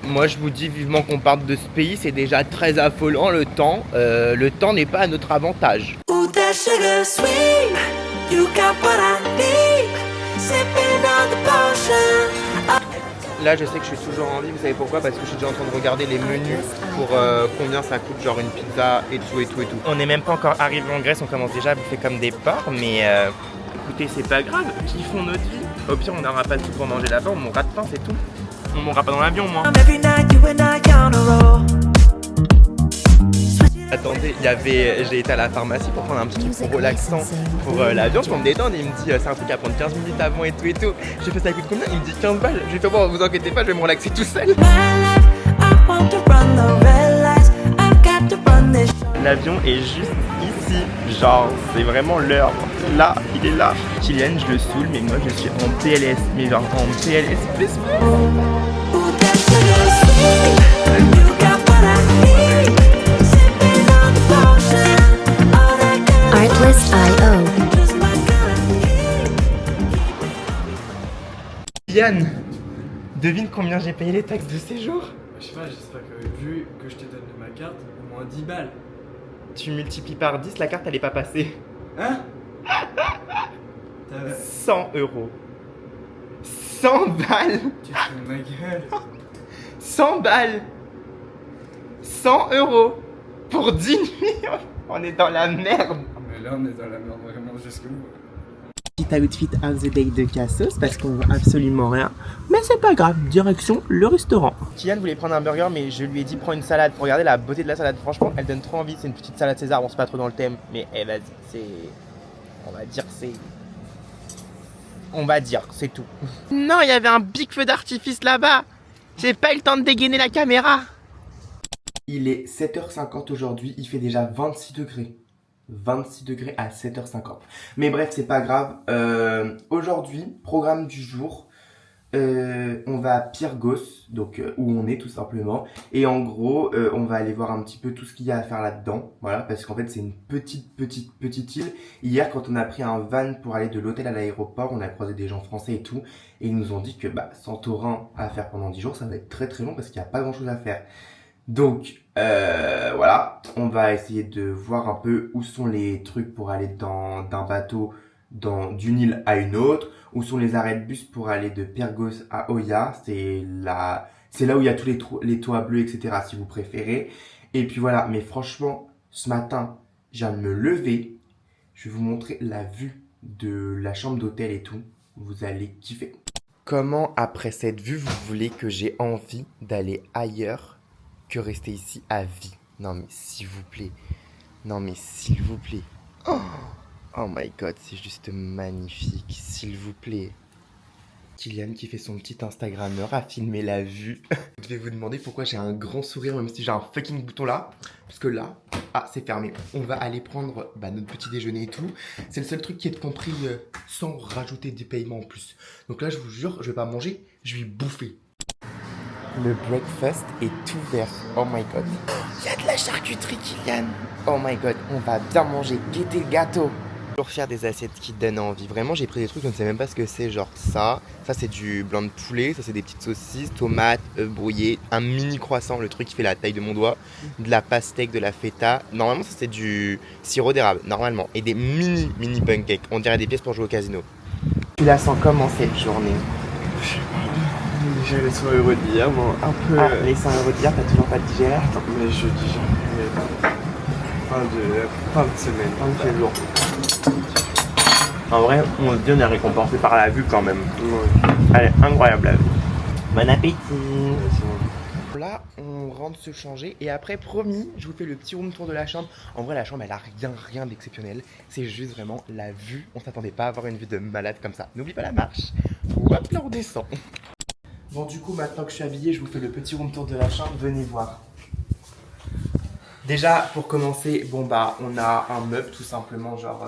Moi je vous dis vivement qu'on parte de ce pays, c'est déjà très affolant le temps n'est pas à notre avantage. Là je sais que je suis toujours en vie, vous savez pourquoi? Parce que je suis déjà en train de regarder les menus pour combien ça coûte, genre une pizza et tout et tout et tout. On n'est même pas encore arrivé en Grèce, on commence déjà à bouffer comme des porcs, mais écoutez c'est pas grave, kiffons notre vie. Au pire on n'aura pas tout pour manger là-bas, on mourra de faim c'est tout. On mourra pas dans l'avion moi. Attendez, j'ai été à la pharmacie pour prendre un petit truc pour relaxant pour l'avion, pour me détendre. Il me dit c'est un truc à prendre 15 minutes avant et tout et tout. J'ai fait ça coûte combien? Il me dit 15 balles. J'ai fait bon, vous inquiétez pas, je vais me relaxer tout seul. L'avion est juste ici, genre c'est vraiment l'heure. Là, il est là. Kylian, je le saoule, mais moi je suis en PLS, mais genre en PLS plus. Artlist.io. Yann, devine combien j'ai payé les taxes de séjour? Je sais pas, j'espère que vu que je te donne ma carte, au moins 10 balles. Tu multiplies par 10, la carte elle est pas passée. Hein? 100 euros. 100 balles. Tu te fous de ma gueule. 100 balles. 100 euros. Pour 10 nuits. On est dans la merde. Mais là on est dans la merde vraiment jusqu'au bout. Petit outfit of the day de Cassos parce qu'on voit absolument rien. Mais c'est pas grave, direction le restaurant. Kylian voulait prendre un burger mais je lui ai dit prends une salade. Pour regarder la beauté de la salade, franchement elle donne trop envie. C'est une petite salade César, on se pas trop dans le thème. Mais vas-y, c'est... On va dire c'est... On va dire, c'est tout. Non, il y avait un big feu d'artifice là-bas. J'ai pas eu le temps de dégainer la caméra. Il est 7h50 aujourd'hui, il fait déjà 26 degrés. 26 degrés à 7h50. Mais bref, c'est pas grave. Aujourd'hui, programme du jour. On va à Pyrgos, donc où on est tout simplement. Et en gros, on va aller voir un petit peu tout ce qu'il y a à faire là-dedans. Voilà, parce qu'en fait, c'est une petite île. Hier, quand on a pris un van pour aller de l'hôtel à l'aéroport, on a croisé des gens français et tout. Et ils nous ont dit que Santorin à faire pendant 10 jours, ça va être très très long parce qu'il n'y a pas grand-chose à faire. Donc voilà, on va essayer de voir un peu où sont les trucs pour aller d'un bateau d'une île à une autre, où sont les arrêts de bus pour aller de Pyrgos à Oia, c'est là où il y a tous les toits bleus, etc. si vous préférez. Et puis voilà, mais franchement, ce matin, je viens de me lever, je vais vous montrer la vue de la chambre d'hôtel et tout, vous allez kiffer. Comment après cette vue, vous voulez que j'ai envie d'aller ailleurs que rester ici à vie? Non mais s'il vous plaît. Non mais s'il vous plaît. Oh my god, c'est juste magnifique. S'il vous plaît. Kylian qui fait son petit Instagrammeur a filmé la vue. Je vais vous demander pourquoi j'ai un grand sourire même si j'ai un fucking bouton là. Parce que là, c'est fermé. On va aller prendre notre petit déjeuner et tout. C'est le seul truc qui est compris sans rajouter des paiements en plus. Donc là, je vous jure, je vais pas manger, je vais bouffer. Le breakfast est ouvert. Oh my god. Il y a de la charcuterie, Kylian. Oh my god, on va bien manger. Guettez le gâteau. Toujours faire des assiettes qui donnent envie. Vraiment, j'ai pris des trucs, je ne sais même pas ce que c'est. Genre ça. Ça, c'est du blanc de poulet. Ça, c'est des petites saucisses, tomates, œufs brouillés. Un mini croissant, le truc qui fait la taille de mon doigt. De la pastèque, de la feta. Normalement, ça, c'est du sirop d'érable. Normalement. Et des mini pancakes. On dirait des pièces pour jouer au casino. Tu la sens comment cette journée? J'ai les 100 euros d'hier, bon, un peu... les 100 euros d'hier, t'as toujours pas digéré? Attends, mais je digère. Fin de semaine. Fin de jour. En vrai, on se dit on est récompensé par la vue quand même. Ouais. Elle est incroyable la vue. Bon appétit! Là, on rentre se changer et après, promis, je vous fais le petit room tour de la chambre. En vrai, la chambre, elle a rien d'exceptionnel. C'est juste vraiment la vue. On s'attendait pas à avoir une vue de malade comme ça. N'oublie pas la marche. Hop, là, on descend. Bon, du coup, maintenant que je suis habillé, je vous fais le petit room tour de la chambre. Venez voir. Déjà, pour commencer, on a un meuble tout simplement, genre,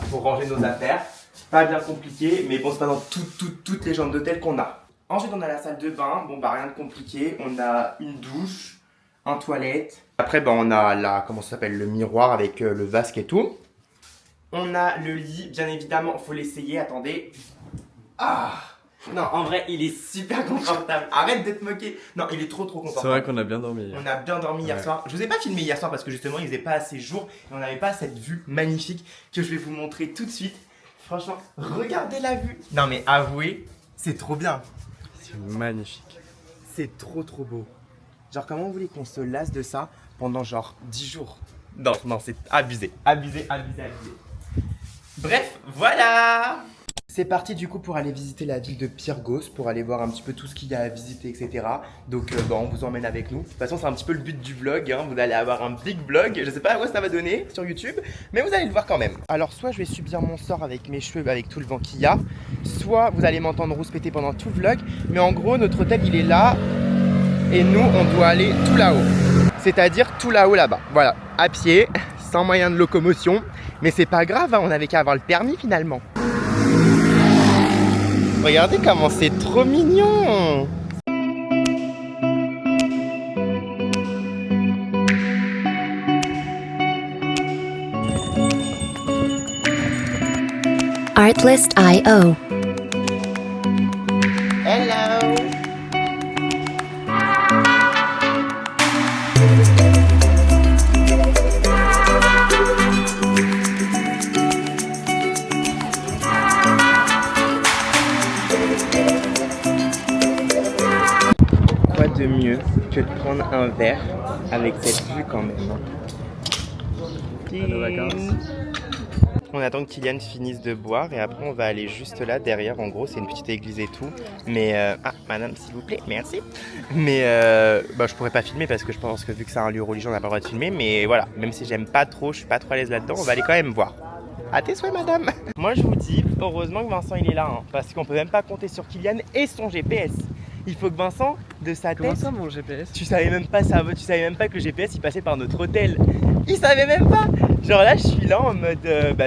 pour ranger nos affaires. Pas bien compliqué, mais bon, c'est pas dans toutes les chambres d'hôtel qu'on a. Ensuite, on a la salle de bain. Rien de compliqué. On a une douche, un toilette. Après, on a le miroir avec le vasque et tout. On a le lit, bien évidemment, faut l'essayer. Attendez. Non, en vrai, il est super confortable. Arrête de te moquer. Non, il est trop confortable. C'est vrai qu'on a bien dormi hier. On a bien dormi hier soir. Je vous ai pas filmé hier soir parce que justement, il faisait pas assez jour et on n'avait pas cette vue magnifique que je vais vous montrer tout de suite. Franchement, regardez la vue. Non mais avouez, c'est trop bien. C'est magnifique. C'est trop beau. Genre, comment vous voulez qu'on se lasse de ça pendant genre 10 jours? Non, c'est abusé. Bref, voilà. C'est parti du coup pour aller visiter la ville de Pyrgos, pour aller voir un petit peu tout ce qu'il y a à visiter, etc. Donc on vous emmène avec nous. De toute façon, c'est un petit peu le but du vlog, hein. Vous allez avoir un big vlog. Je sais pas à quoi ça va donner sur YouTube, mais vous allez le voir quand même. Alors soit je vais subir mon sort avec mes cheveux, avec tout le vent qu'il y a, soit vous allez m'entendre rouspéter pendant tout le vlog. Mais en gros, notre hôtel il est là et nous on doit aller tout là-haut. C'est-à-dire tout là-haut là-bas. Voilà, à pied, sans moyen de locomotion. Mais c'est pas grave, hein, on avait qu'à avoir le permis finalement. Regardez comment c'est trop mignon. Artlist.io. Hello. Quoi de mieux que de prendre un verre avec cette vue quand même. Bonnes vacances. On attend que Kylian finisse de boire et après on va aller juste là derrière. En gros, c'est une petite église et tout. Mais ah, madame, s'il vous plaît, merci. Mais je pourrais pas filmer parce que je pense que vu que c'est un lieu religieux, on n'a pas le droit de filmer. Mais voilà, même si j'aime pas trop, je suis pas trop à l'aise là-dedans, on va aller quand même voir. À tes souhaits, madame. Moi, je vous dis, heureusement que Vincent il est là, hein, parce qu'on peut même pas compter sur Kylian et son GPS. Il faut que Vincent, de sa tête. Comment ça, mon GPS? Tu savais même pas ça, tu savais même pas que le GPS il passait par notre hôtel. Il savait même pas. Genre là, je suis là en mode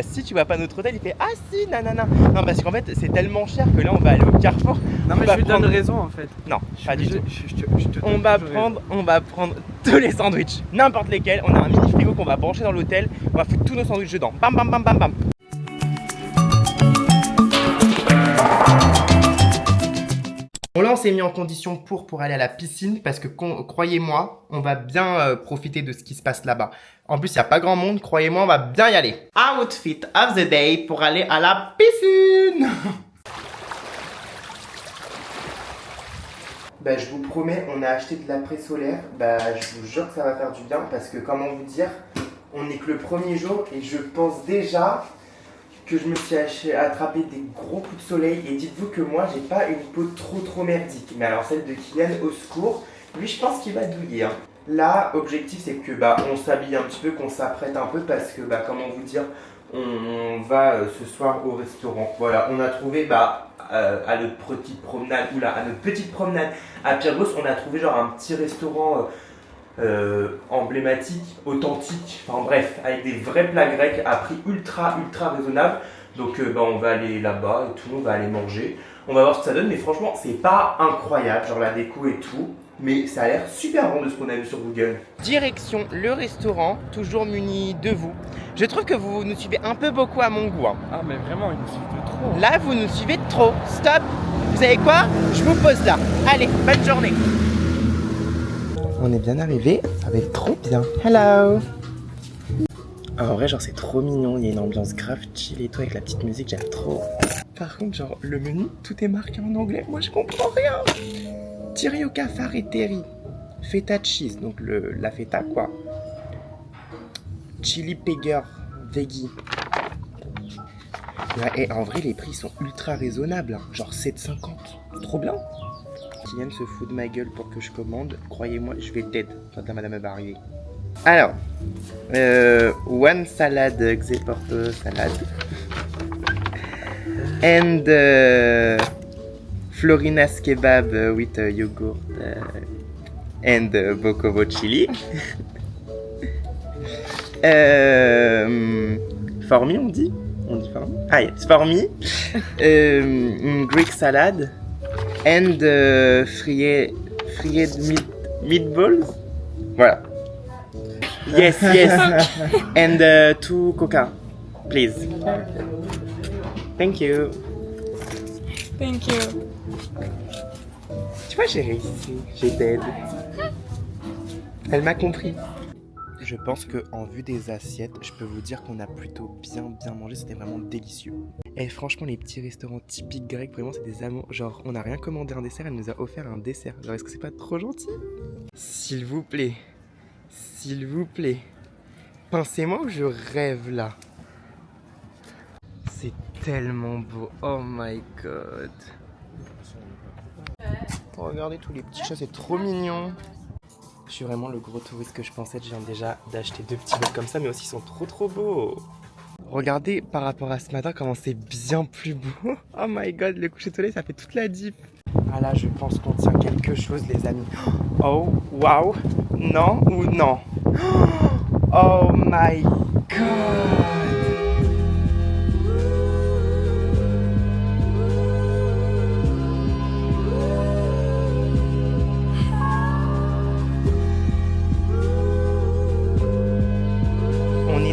si tu vois pas notre hôtel, il fait ah si, nanana. Non, parce qu'en fait, c'est tellement cher que là, on va aller au Carrefour. Non, mais je lui donne raison en fait. Non, pas du tout. Je te On va prendre tous les sandwichs, n'importe lesquels. On a un mini frigo qu'on va brancher dans l'hôtel. On va foutre tous nos sandwichs dedans. Bam, bam, bam, bam, bam. Bon là on s'est mis en condition pour aller à la piscine parce que croyez-moi, on va bien profiter de ce qui se passe là-bas. En plus il n'y a pas grand monde, croyez-moi on va bien y aller. Outfit of the day pour aller à la piscine. Je vous promets, on a acheté de l'après-solaire, je vous jure que ça va faire du bien parce que comment vous dire, on n'est que le premier jour et je pense déjà que je me suis attrapé des gros coups de soleil et dites-vous que moi j'ai pas une peau trop merdique, mais alors celle de Kylian au secours, lui je pense qu'il va douiller. Hein. Là, objectif c'est que on s'habille un petit peu, qu'on s'apprête un peu parce que comment vous dire, on va ce soir au restaurant. Voilà, on a trouvé à notre petite promenade à Pyrgos, on a trouvé genre un petit restaurant emblématique, authentique, enfin bref, avec des vrais plats grecs à prix ultra raisonnable. Donc on va aller là-bas et tout, on va aller manger. On va voir ce que ça donne, mais franchement, c'est pas incroyable, genre la déco et tout. Mais ça a l'air super bon de ce qu'on a vu sur Google. Direction le restaurant, toujours muni de vous. Je trouve que vous nous suivez un peu beaucoup à mon goût. Hein. Ah mais vraiment, il nous suffit trop. Là, vous nous suivez trop. Stop. Vous savez quoi? Je vous pose là. Allez, bonne journée. On est bien arrivé, ça va être trop bien. Hello. En vrai, genre c'est trop mignon, il y a une ambiance grave chill et tout avec la petite musique, j'aime trop. Par contre, genre le menu, tout est marqué en anglais, moi je comprends rien. Tirioca fareteri, feta cheese, donc la feta quoi. Chili pepper, veggie. Ouais, et en vrai, les prix sont ultra raisonnables, hein. Genre 7,50, trop bien. Kylian se fout de ma gueule pour que je commande. Croyez-moi, je vais dead quand la madame va arriver. Alors, one salad, Xeporto salad. And Florinas kebab with yogurt and bokovo chili. For me, on dit for me. Ah, yes, for me. Greek salad. And fried meatballs. Voilà. Yes. And 2 coca, please. Thank you. Thank you. Tu vois, j'ai réussi, j'ai d'aide. Elle m'a compris. Je pense qu'en vue des assiettes, je peux vous dire qu'on a plutôt bien mangé, c'était vraiment délicieux. Et franchement, les petits restaurants typiques grecs, vraiment, c'est des amours. Genre, on n'a rien commandé un dessert, elle nous a offert un dessert. Genre, est-ce que c'est pas trop gentil? S'il vous plaît, pincez-moi ou je rêve là? C'est tellement beau, oh my god. Oh, regardez tous les petits chats, c'est trop mignon. Je suis vraiment le gros touriste que je pensais. Je viens déjà d'acheter 2 petits bols comme ça, mais aussi ils sont trop beaux. Regardez par rapport à ce matin comment c'est bien plus beau. Oh my god, le coucher de soleil ça fait toute la diff. Ah là, je pense qu'on tient quelque chose les amis. Oh waouh, non ou non? Oh my god.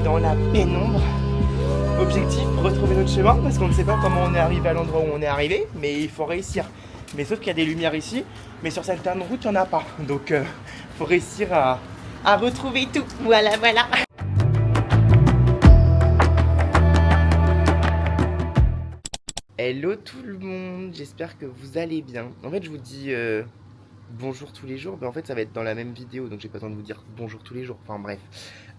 Dans la pénombre. Objectif, retrouver notre chemin parce qu'on ne sait pas comment on est arrivé à l'endroit où on est arrivé, mais il faut réussir. Mais sauf qu'il y a des lumières ici, mais sur certaines routes il n'y en a pas. Donc faut réussir à retrouver tout. Voilà. Hello tout le monde, j'espère que vous allez bien. En fait je vous dis bonjour tous les jours, mais en fait ça va être dans la même vidéo, donc j'ai pas besoin de vous dire bonjour tous les jours, enfin bref.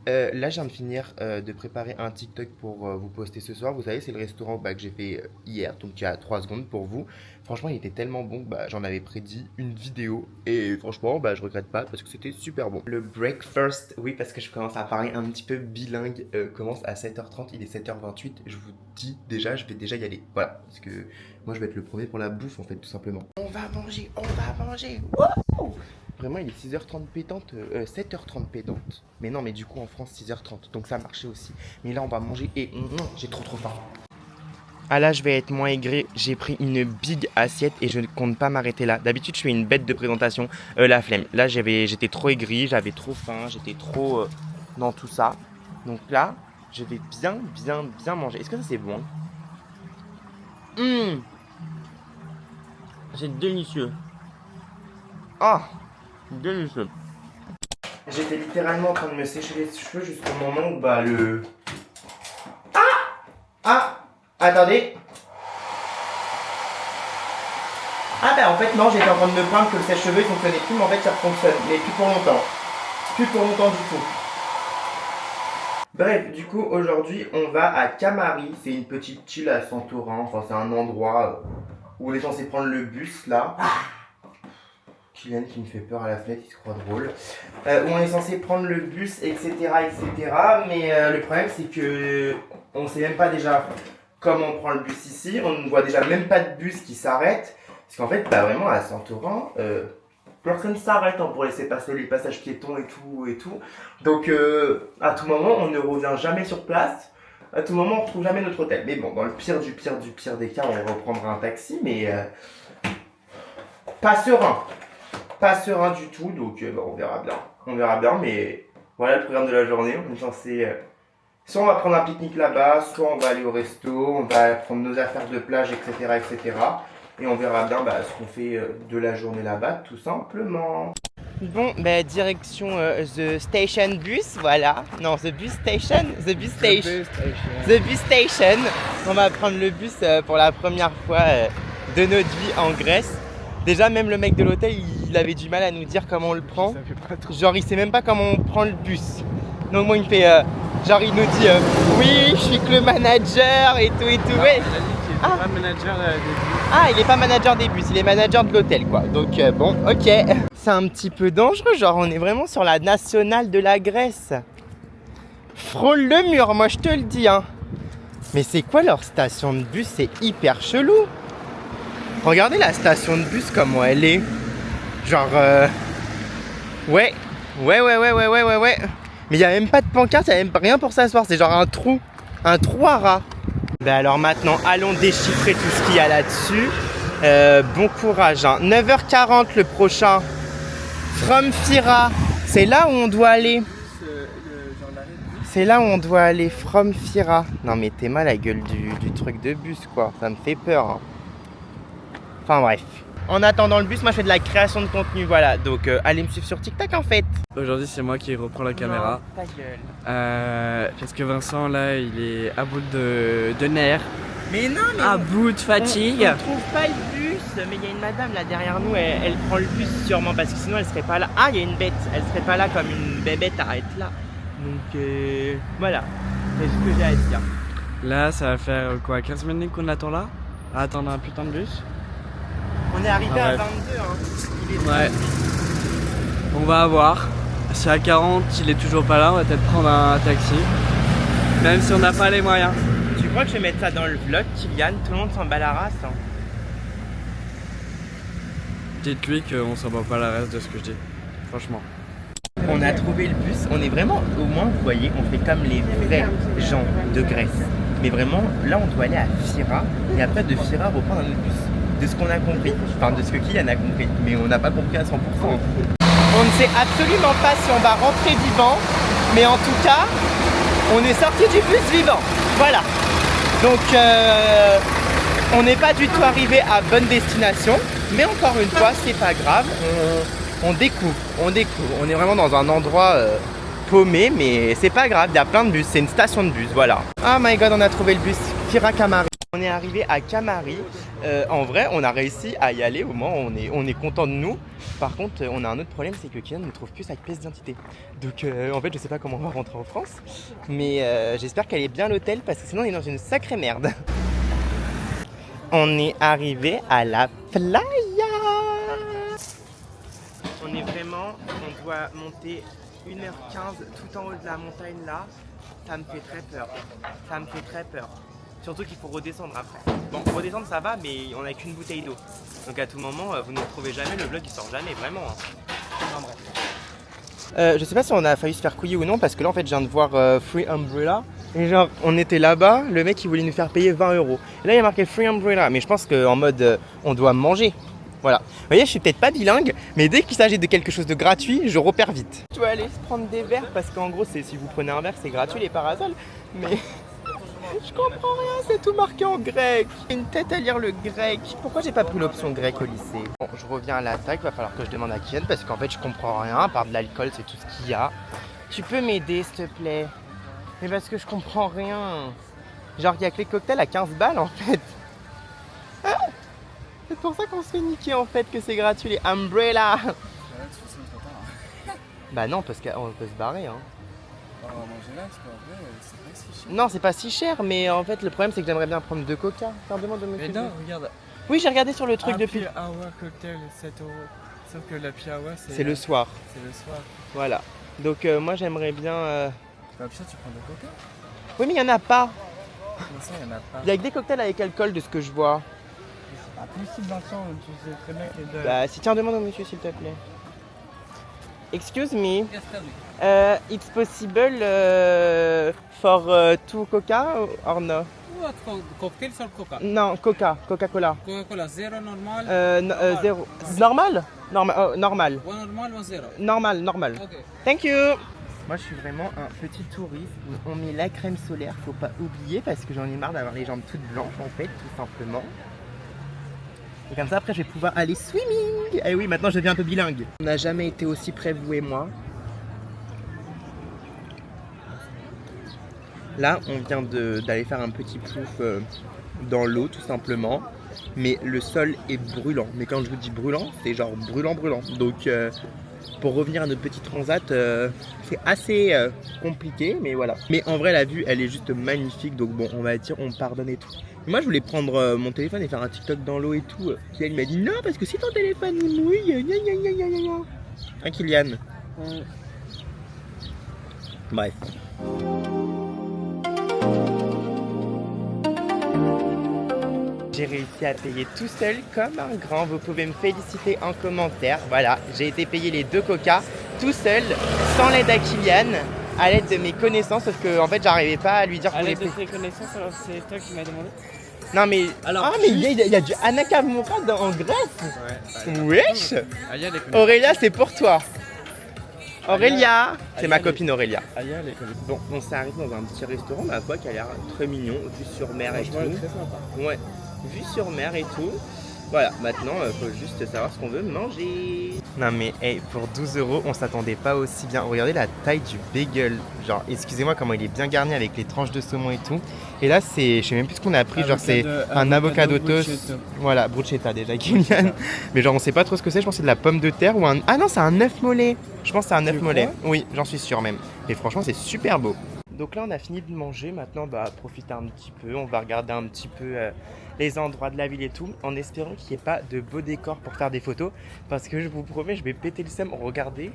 Là je viens de finir de préparer un TikTok pour vous poster ce soir. Vous savez c'est le restaurant que j'ai fait hier, donc il y a 3 secondes pour vous. Franchement il était tellement bon, j'en avais prédit une vidéo et franchement je regrette pas parce que c'était super bon. Le breakfast, oui parce que je commence à parler un petit peu bilingue, commence à 7h30, il est 7h28. Je vous dis déjà, je vais déjà y aller, voilà, parce que moi je vais être le premier pour la bouffe en fait tout simplement. On va manger, wow. Vraiment, il est 6h30 pédante, 7h30 pédante. Mais non, mais du coup, en France, 6h30. Donc ça marchait aussi. Mais là, on va manger et j'ai trop faim. Ah là, je vais être moins aigri. J'ai pris une big assiette et je ne compte pas m'arrêter là. D'habitude, je fais une bête de présentation. La flemme. Là, j'étais trop aigri, j'avais trop faim, j'étais trop dans tout ça. Donc là, je vais bien manger. Est-ce que ça, c'est bon? C'est délicieux. Ah, délicieux. J'étais littéralement en train de me sécher les cheveux jusqu'au moment où le... Attendez. En fait non, j'étais en train de me plaindre que le sèche-cheveux il fonctionnait plus, mais en fait ça fonctionne, mais plus pour longtemps. Plus pour longtemps du tout. Bref, du coup aujourd'hui on va à Kamari, c'est une petite île à Santorin, enfin c'est un endroit où on est censé prendre le bus là. Kylian qui me fait peur à la fenêtre, il se croit drôle. Où on est censé prendre le bus, etc. Mais le problème c'est que on sait même pas déjà comment on prend le bus ici. On ne voit déjà même pas de bus qui s'arrête. Parce qu'en fait, vraiment à Santorin, personne s'arrête pour laisser passer les passages piétons et tout. Donc à tout moment, on ne revient jamais sur place. À tout moment, on ne retrouve jamais notre hôtel. Mais bon, dans le pire du pire des cas, on reprendra un taxi. Mais pas serein du tout, donc on verra bien, mais voilà le programme de la journée. On est censé, soit on va prendre un pique-nique là-bas, soit on va aller au resto, on va prendre nos affaires de plage, etc. Et on verra bien ce qu'on fait de la journée là-bas, tout simplement. Bon, direction the station bus, voilà. Non, the bus station. On va prendre le bus pour la première fois de notre vie en Grèce. Déjà, même le mec de l'hôtel, il avait du mal à nous dire comment on le prend. Genre, il sait même pas comment on prend le bus. Donc moi, il me fait, il nous dit, oui, je suis que le manager et tout. Non, ouais. Il est pas manager des bus. Il est pas manager des bus, il est manager de l'hôtel, quoi. Donc bon, ok. C'est un petit peu dangereux, genre, on est vraiment sur la nationale de la Grèce. Frôle le mur, moi, je te le dis, hein. Mais c'est quoi leur station de bus? C'est hyper chelou. Regardez la station de bus comment elle est. Genre ouais. Mais il n'y a même pas de pancarte, il n'y a même rien pour s'asseoir. C'est genre un trou à rats. Alors maintenant, allons déchiffrer tout ce qu'il y a là-dessus. Bon courage, hein. 9h40 le prochain. From Fira. C'est là où on doit aller. C'est là où on doit aller, from Fira. Non mais t'es mal la gueule du truc de bus quoi. Ça me fait peur, hein. Enfin bref. En attendant le bus, moi je fais de la création de contenu, voilà. Donc allez me suivre sur TikTok en fait. Aujourd'hui, c'est moi qui reprends la caméra. Non, ta gueule. Parce que Vincent, là, il est à bout de nerfs, Mais non, mais à bout de fatigue. on trouve pas le bus, mais il y a une madame là derrière nous, elle prend le bus sûrement parce que sinon elle serait pas là. Ah, il y a une bête, elle serait pas là comme une bébête à être là. Donc voilà, c'est ce que j'ai à dire. Là, ça va faire quoi, 15 minutes qu'on attend là? À attendre un putain de bus. On est arrivé Ah à ouais. 22, hein. Il est Ouais. On va voir. Si à 40, il est toujours pas là, on va peut-être prendre un taxi. Même si on n'a pas les moyens. Tu crois que je vais mettre ça dans le vlog, Kylian? Tout le monde s'en bat la race. Hein. Dites-lui qu'on s'en bat pas la reste de ce que je dis. Franchement. On a trouvé le bus, on est vraiment, au moins vous voyez, on fait comme les vrais gens de Grèce. Mais vraiment, là on doit aller à Fira, et après de Fira reprendre un autre bus. De ce qu'on a compris, enfin de ce que Kylian a compris, mais on n'a pas compris à 100%. On ne sait absolument pas si on va rentrer vivant, mais en tout cas, on est sorti du bus vivant. Voilà. Donc on n'est pas du tout arrivé à bonne destination, mais encore une fois, c'est pas grave. On découvre. On est vraiment dans un endroit paumé, mais c'est pas grave, il y a plein de bus, c'est une station de bus, voilà. Oh my god, on a trouvé le bus Fira Kamari. On est arrivé à Kamari. En vrai, on a réussi à y aller, au moins on est content de nous. Par contre, on a un autre problème, c'est que Kylian ne trouve plus sa pièce d'identité. Donc en fait, je sais pas comment on va rentrer en France, mais j'espère qu'elle est bien à l'hôtel parce que sinon on est dans une sacrée merde. On est arrivé à la playa. On est vraiment, on doit monter 1h15 tout en haut de la montagne là. Ça me fait très peur. Ça me fait très peur. Surtout qu'il faut redescendre après. Bon, redescendre ça va, mais on n'a qu'une bouteille d'eau. Donc à tout moment, vous ne retrouvez jamais, le vlog il sort jamais, vraiment. Hein. Enfin, bref. Je sais pas si on a failli se faire couiller ou non, parce que là en fait je viens de voir Free Umbrella. Et genre, on était là-bas, le mec il voulait nous faire payer 20 €. Et là il y a marqué Free Umbrella, mais je pense qu'en mode on doit manger. Voilà. Vous voyez, je suis peut-être pas bilingue, mais dès qu'il s'agit de quelque chose de gratuit, je repère vite. Je dois aller se prendre des verres parce qu'en gros, c'est si vous prenez un verre, c'est gratuit les parasols. Mais je comprends rien, c'est tout marqué en grec. J'ai une tête à lire le grec. Pourquoi j'ai pas pris l'option grec au lycée? Bon, je reviens à l'attaque, va falloir que je demande à Kylian parce qu'en fait, je comprends rien. À part de l'alcool, c'est tout ce qu'il y a. Tu peux m'aider, s'il te plaît? Mais parce que je comprends rien. Genre, il y a que les cocktails à 15 balles en fait. C'est pour ça qu'on se fait niquer en fait, que c'est gratuit les umbrella. Bah non, parce qu'on peut se barrer. Hein. Non, c'est pas si cher, mais en fait le problème c'est que j'aimerais bien prendre 2 coca. Faire demande de monsieur. Mais non, regarde. Oui, j'ai regardé sur le truc depuis. Happy Hour cocktail 7 €. Sauf que l'Happy Hour C'est le soir. C'est le soir. Voilà. Donc moi j'aimerais bien. Bah, tu prends des coca? Oui, mais il y en a pas. Comment ça, il y en a pas? Il y a que des cocktails avec alcool de ce que je vois. C'est pas possible, Vincent, tu sais très bien qu'il y a de... Bah si, tiens, demande au monsieur s'il te plaît. Excuse me. It's possible for 2 coca or no? What cocktail or coca? Non, coca, Coca-Cola. Coca-Cola, zero normal. Zéro. Normal? Normal. One normal, one zero. Normal. Okay. Thank you. Moi je suis vraiment un petit touriste où on met la crème solaire, faut pas oublier parce que j'en ai marre d'avoir les jambes toutes blanches en fait, tout simplement. Et comme ça après je vais pouvoir aller swimming. Et oui, maintenant je deviens un peu bilingue. On n'a jamais été aussi près, vous et moi. Là on vient d'aller faire un petit plouf dans l'eau tout simplement. Mais le sol est brûlant. Mais quand je vous dis brûlant, c'est genre brûlant. Donc pour revenir à notre petit transat, c'est assez compliqué, mais voilà. Mais en vrai, la vue, elle est juste magnifique, donc bon, on va dire, on pardonne et tout. Moi, je voulais prendre mon téléphone et faire un TikTok dans l'eau et tout. Kylian m'a dit non, parce que si ton téléphone il mouille, gna. Hein, Kylian? Bref. J'ai réussi à payer tout seul comme un grand. Vous pouvez me féliciter en commentaire. Voilà, j'ai été payer les 2 coca tout seul, sans l'aide à Kylian, à l'aide de mes connaissances, parce que en fait j'arrivais pas à lui dire À l'aide de payer. tes connaissances, alors c'est toi qui m'as demandé. Non mais. Alors, ah mais il y a du Anakamura en Grèce. Wesh. Aya, les connaissances. Aurélia, c'est pour toi. Aurélia, c'est ma copine Aurélia. Aya, les connaissances. Bon, on s'est arrêté dans un petit restaurant, ma foi, qui a l'air très mignon, vue sur mer et Franchement, elle est tout. très sympa. Ouais, vue sur mer et tout. Voilà, maintenant, faut juste savoir ce qu'on veut manger. Non mais, hey, pour 12 €, on s'attendait pas aussi bien. Regardez la taille du bagel. Genre, excusez-moi comment il est bien garni avec les tranches de saumon et tout. Et là, c'est, je sais même plus ce qu'on a pris. Genre, c'est un avocado toast. Voilà, bruschetta déjà, Kylian. Mais genre, on sait pas trop ce que c'est. Je pense que c'est de la pomme de terre ou un... Ah non, c'est un œuf mollet. Je pense que c'est un œuf mollet. Oui, j'en suis sûr même. Et franchement, c'est super beau. Donc là, on a fini de manger. Maintenant, bah, profiter un petit peu. On va regarder un petit peu les endroits de la ville et tout, en espérant qu'il n'y ait pas de beaux décors pour faire des photos. Parce que je vous promets, je vais péter le seum. Regardez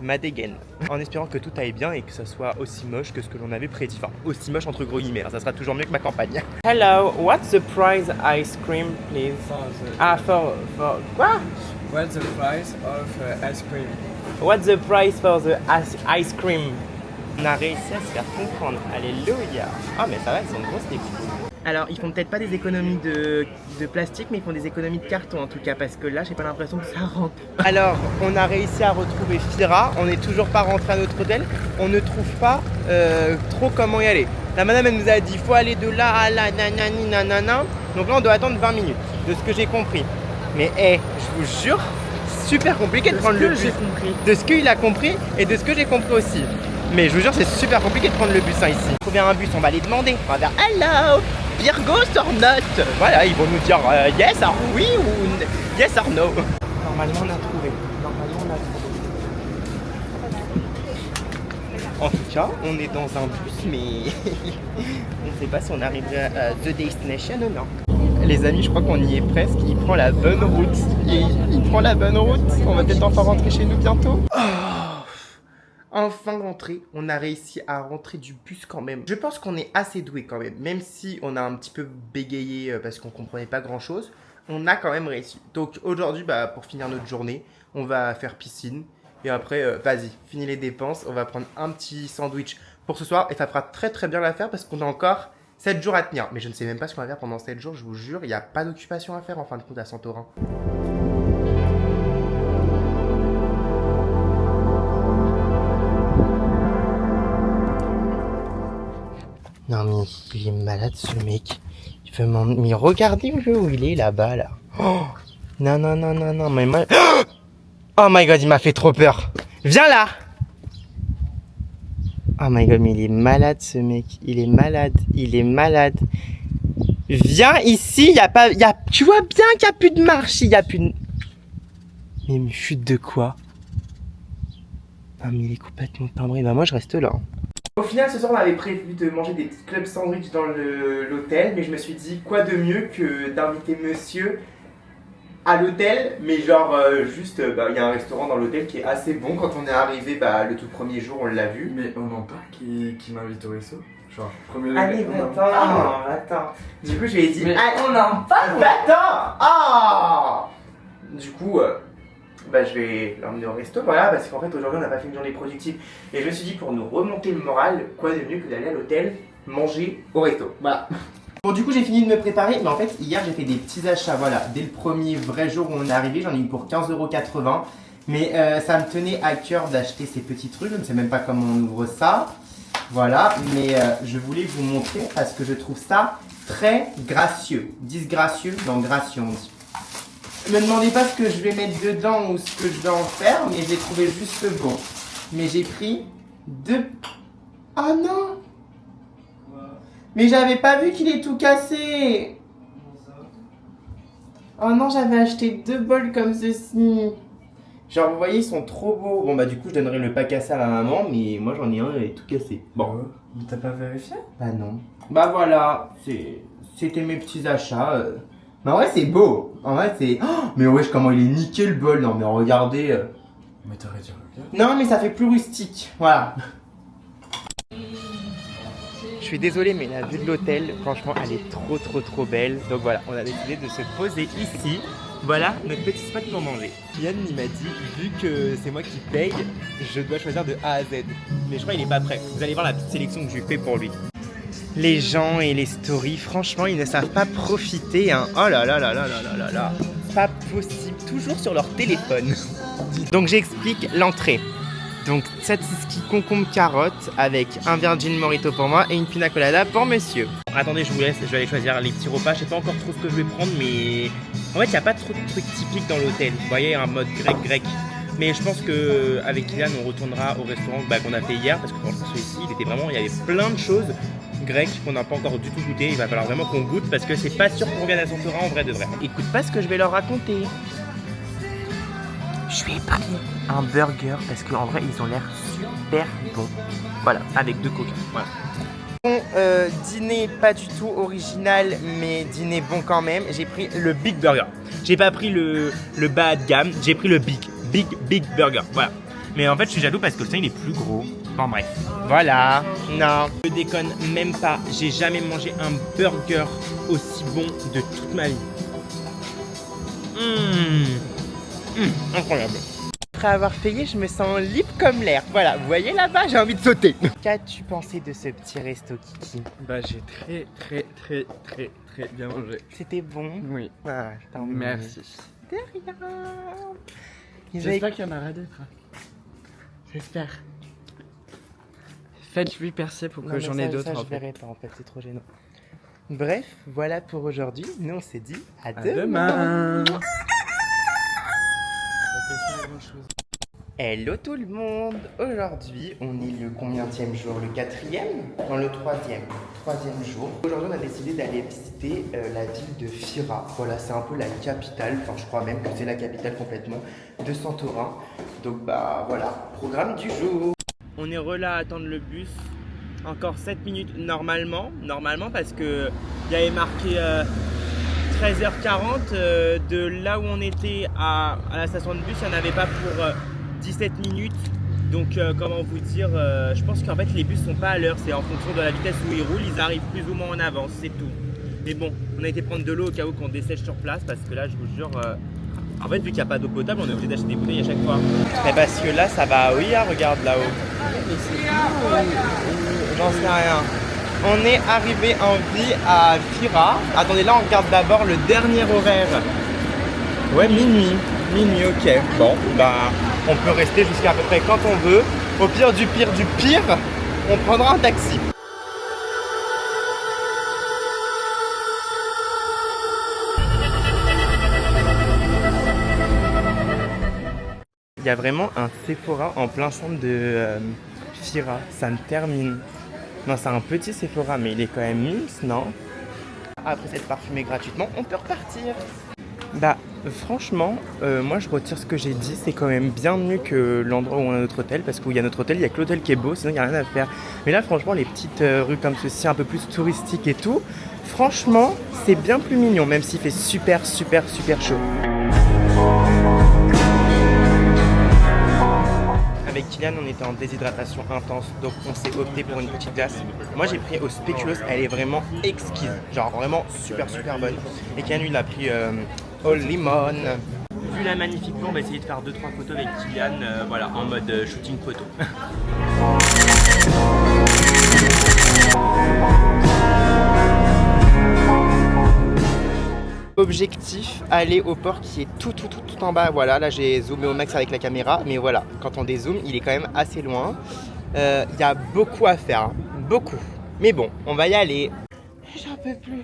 ma dégaine. En espérant que tout aille bien et que ça soit aussi moche que ce que l'on avait prédit. Enfin, aussi moche entre gros guillemets. Ça sera toujours mieux que ma campagne. Hello, what's the price ice cream, please? Ah, for quoi? What's the price of ice cream? What's the price for the ice cream? On a réussi à se faire comprendre. Alléluia. Ah mais ça va, ils sont grosses les coups. Alors ils font peut-être pas des économies de plastique, mais ils font des économies de carton en tout cas, parce que là j'ai pas l'impression que ça rentre. Alors on a réussi à retrouver Fira, on n'est toujours pas rentré à notre hôtel, on ne trouve pas trop comment y aller. La madame elle nous a dit faut aller de là à là, nanani nanana. Donc là on doit attendre 20 minutes, de ce que j'ai compris. Mais hey, je vous jure, super compliqué de prendre le bus. De ce qu'il a compris et de ce que j'ai compris aussi. Mais je vous jure, c'est super compliqué de prendre le bus ici. Trouver un bus, on va les demander. On va dire hello, Virgos or not. Voilà, ils vont nous dire yes or oui ou yes or no. Normalement, on a trouvé. En tout cas, on est dans un bus, mais on ne sait pas si on arriverait à the destination ou non. Les amis, je crois qu'on y est presque. Il prend la bonne route. Il prend la bonne route. On va peut-être enfin rentrer chez nous bientôt. Enfin rentré, on a réussi à rentrer du bus quand même. Je pense qu'on est assez doué quand même si on a un petit peu bégayé parce qu'on comprenait pas grand chose, on a quand même réussi. Donc aujourd'hui, bah, pour finir notre journée, on va faire piscine et après, vas-y, fini les dépenses, on va prendre un petit sandwich pour ce soir et ça fera très très bien l'affaire parce qu'on a encore 7 jours à tenir. Mais je ne sais même pas ce qu'on va faire pendant 7 jours, je vous jure, il n'y a pas d'occupation à faire en fin de compte à Santorin. Non mais il est malade ce mec. Il veut m'en... Mais regardez où il est là-bas là. Oh non non non non non mais moi... Oh my god, il m'a fait trop peur. Viens là. Oh my god, mais il est malade ce mec. Il est malade. Viens ici, il y a pas... Tu vois bien qu'il n'y a plus de marche, il n'y a plus de... Mais une chute de quoi? Ah mais il est complètement timbré. Bah moi je reste là. Au final, ce soir, on avait prévu de manger des petits clubs sandwich dans l'hôtel, mais je me suis dit, quoi de mieux que d'inviter monsieur à l'hôtel, mais genre, juste, il y a un restaurant dans l'hôtel qui est assez bon. Quand on est arrivé, le tout premier jour, on l'a vu. Mais on en parle qui m'invite au resto. Genre, premier Allez, attends. Du coup, je lui ai dit, mais on en parle. Attends. Ah. Du coup... je vais l'emmener au resto, voilà, parce qu'en fait aujourd'hui on n'a pas fait une journée productive. Et je me suis dit pour nous remonter le moral, quoi de mieux que d'aller à l'hôtel manger au resto. Voilà. Bon du coup j'ai fini de me préparer, mais en fait hier j'ai fait des petits achats, voilà. Dès le premier vrai jour où on est arrivé, j'en ai eu pour 15,80 €. Mais ça me tenait à cœur d'acheter ces petits trucs, je ne sais même pas comment on ouvre ça. Voilà, mais je voulais vous montrer parce que je trouve ça très gracieux. Disgracieux, non gracieux on dit. Ne me demandez pas ce que je vais mettre dedans ou ce que je vais en faire, mais j'ai trouvé juste bon. Mais j'ai pris deux... Oh non! Mais j'avais pas vu qu'il est tout cassé! Oh non, j'avais acheté 2 bols comme ceci. Genre, vous voyez, ils sont trop beaux. Bon, du coup, je donnerai le pas cassé à la maman, mais moi j'en ai un, il est tout cassé. Bon. Mais t'as pas vérifié? Bah non. Voilà, c'était mes petits achats. Mais en vrai c'est beau, en vrai c'est... Oh, mais wesh comment il est niqué le bol, non mais regardez... Mais t'aurais dû regarder. Non mais ça fait plus rustique, voilà. Je suis désolé mais la vue de l'hôtel, franchement elle est trop belle. Donc voilà, on a décidé de se poser ici. Voilà notre petit spot pour manger. Yann il m'a dit, vu que c'est moi qui paye, je dois choisir de A à Z. Mais je crois qu'il est pas prêt, vous allez voir la petite sélection que j'ai fait pour lui. Les gens et les stories, franchement, ils ne savent pas profiter, hein. Oh là là là là là là là. Pas possible, toujours sur leur téléphone. Donc j'explique l'entrée. Donc tzatziki concombre carotte avec un virgin morito pour moi et une pina colada pour monsieur. Bon, attendez, je vous laisse, je vais aller choisir les petits repas. Je sais pas encore trop ce que je vais prendre, mais en fait il n'y a pas trop de trucs typiques dans l'hôtel. Vous voyez, un mode grec. Mais je pense qu'avec Kylian on retournera au restaurant qu'on a fait hier, parce que franchement celui-ci il y avait plein de choses grecques qu'on n'a pas encore du tout goûté. Il va falloir vraiment qu'on goûte parce que c'est pas sûr qu'on revienne à Santorin en vrai de vrai. Écoute pas ce que je vais leur raconter. Je lui ai pris un burger parce qu'en vrai ils ont l'air super bons. Voilà, avec 2 coca. Voilà. Bon, dîner pas du tout original, mais dîner bon quand même. J'ai pris le Big Burger. J'ai pas pris le bas de gamme, j'ai pris le Big Burger. Voilà. Mais en fait je suis jaloux parce que le sien il est plus gros. Bon bref. Voilà. Non, je déconne même pas. J'ai jamais mangé un burger aussi bon de toute ma vie. Incroyable. Après avoir payé, je me sens libre comme l'air. Voilà, vous voyez là-bas, j'ai envie de sauter. Qu'as-tu pensé de ce petit resto, Kiki? Bah j'ai très bien mangé. C'était bon? Oui. Ah, merci. De rien. J'espère qu'il y en aura d'autres. J'espère. Faites-lui percer pour que j'en ai d'autres. Je verrai pas en fait, c'est trop gênant. Bref, voilà pour aujourd'hui. Nous on s'est dit à demain. Hello tout le monde. Aujourd'hui on est le combienième jour? Le 4e? Non, le 3e jour. Aujourd'hui on a décidé d'aller visiter la ville de Fira. Voilà, c'est un peu la capitale, enfin je crois même que c'est la capitale complètement de Santorin. Donc bah voilà, programme du jour. On est relâ à attendre le bus. Encore 7 minutes normalement parce que il y avait marqué 13h40 de là où on était à la station de bus, il n'y en avait pas pour 17 minutes. Donc comment vous dire, je pense qu'en fait les bus sont pas à l'heure, c'est en fonction de la vitesse où ils roulent, ils arrivent plus ou moins en avance, c'est tout. Mais bon, on a été prendre de l'eau au cas où qu'on dessèche sur place parce que là je vous jure, en fait vu qu'il n'y a pas d'eau potable, on est obligé d'acheter des bouteilles à chaque fois. Mais parce que là ça va, oui, regarde là-haut. J'en sais rien. On est arrivé en vie à Fira. Attendez, là on regarde d'abord le dernier horaire. Ouais, minuit, ok. Bon, bah on peut rester jusqu'à peu près quand on veut. Au pire, on prendra un taxi. Il y a vraiment un Sephora en plein centre de Fira. Ça me termine. Non, c'est un petit Sephora, mais il est quand même mince, non? Après s'être parfumé gratuitement, on peut repartir. Bah, franchement, moi je retire ce que j'ai dit. C'est quand même bien mieux que l'endroit où on a notre hôtel. Parce qu'il y a notre hôtel, il n'y a que l'hôtel qui est beau, sinon il n'y a rien à faire. Mais là, franchement, les petites rues comme ceci, un peu plus touristiques et tout, franchement, c'est bien plus mignon, même s'il fait super chaud. Avec Kylian, on était en déshydratation intense, donc on s'est opté pour une petite glace. Moi j'ai pris au spéculoos, elle est vraiment exquise, genre vraiment super bonne. Et Kylian lui il a pris au limon. Vu la magnifique vue, on va essayer de faire 2-3 photos avec Kylian, voilà, en mode shooting photo. Objectif, aller au port qui est tout en bas. Voilà, là j'ai zoomé au max avec la caméra, mais voilà, quand on dézoome, il est quand même assez loin. Il y a beaucoup à faire, hein. Beaucoup. Mais bon, on va y aller. J'en peux plus.